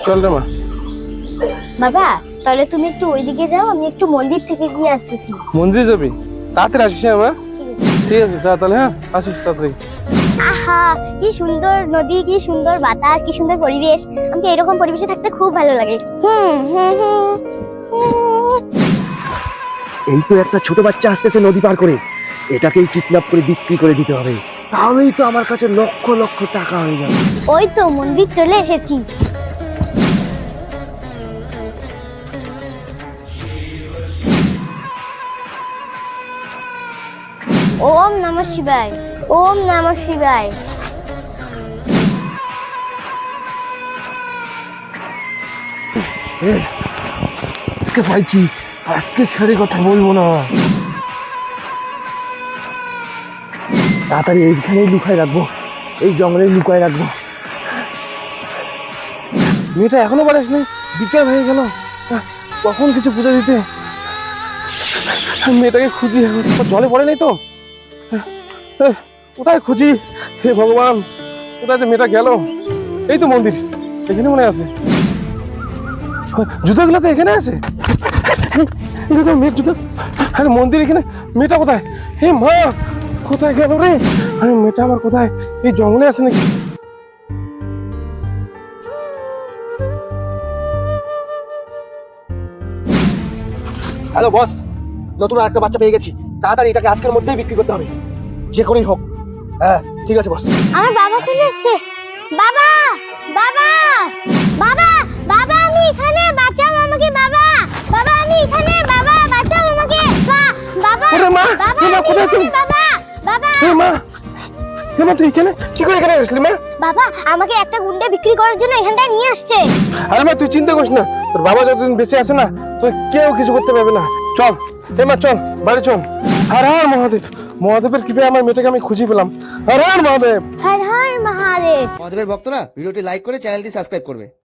চল রে মা। বাবা তাহলে তুমি একটু ওইদিকে যাও, আমি একটু মন্দির থেকে গিয়ে আসতেছি। মন্দিরে যাবি? তাড়াতাড়ি আসিস হ্যাঁ মা। ঠিক আছে যা তাহলে, হ্যাঁ আসিস তাড়াতাড়ি। আহা কি সুন্দর নদী, কি সুন্দর বাতাস, কি সুন্দর পরিবেশ। আমাকে এরকম পরিবেশে থাকতে খুব ভালো লাগে। এই তো একটা ছোট বাচ্চা আসতেছে নদী পার করে, এটাকেই কিডন্যাপ করে বিক্রি করে দিতে হবে, তাহলেই তো আমার কাছে লক্ষ লক্ষ টাকা হয়ে যাবে। ওই তো মন্দির চলে এসেছি। ওম নমঃ শিবায়, ওম নমঃ শিবায়। আজকে পাইছি, আজকে ছেড়ে কথা বলবো না। তাড়াতাড়ি এইখানেই লুকায় রাখবো, এই জঙ্গলে লুকায় রাখবো। মেয়েটা এখনো বাড়ি আসেনি, বিকেল হয়ে গেল। কখন কিছু পুজো দিতে? মেয়েটাকে খুঁজি, জলে পড়ে নাই তো? কোথায় খুঁজি? হে ভগবান, কোথায় যে মেয়েটা গেল? এই তো মন্দির, এখানে মনে আছে। জুতোগুলো তো এখানে আছে। মেয়ের জুতো। আরে মন্দির এখানে, মেয়েটা কোথায়? হে মা, কোথায় গেল রে? আরে মেয়েটা আমার কোথায়? এই জঙ্গলে আছে নাকি? হ্যালো বস, নতুন আরেকটা বাচ্চা পেয়ে গেছি, তাড়াতাড়ি এটাকে আজকের মধ্যেই বিক্রি করতে হবে, যে করেই হোক। হ্যাঁ ঠিক আছে বস। আমার বাবা চলে এসেছে। বাবা বাবা বাবা বাবা আমি এখানে, বাঁচাও আমাকে বাবা। বাবা আমি এখানে, বাবা বাঁচাও আমাকে। বাবা আরে মা, বাবা হে মা, আমি কোথায় তুমি? এখানে, বাবা বাবা হে মা, হে মা তুই এখানে কি করে এখানে আসলি মা? বাবা আমাকে একটা গুন্ডা বিক্রি করার জন্য এখানটায় নিয়ে আসছে। আরে মা তুই চিন্তা করিস না, তোর বাবা যতদিন বেঁচে আছে না, তোর কেউ কিছু করতে পারবে না। চল হে মা, চল বাড়ি চল। হর হর মহাদেব, মহাদেবের কৃপায় আমার মেয়েটাকে আমি খুঁজে পেলাম। হর হর মহাদেব। হর হর মহাদেব। মহাদেবের ভক্তরা ভিডিওটি লাইক করে চ্যানেলটি সাবস্ক্রাইব করবে।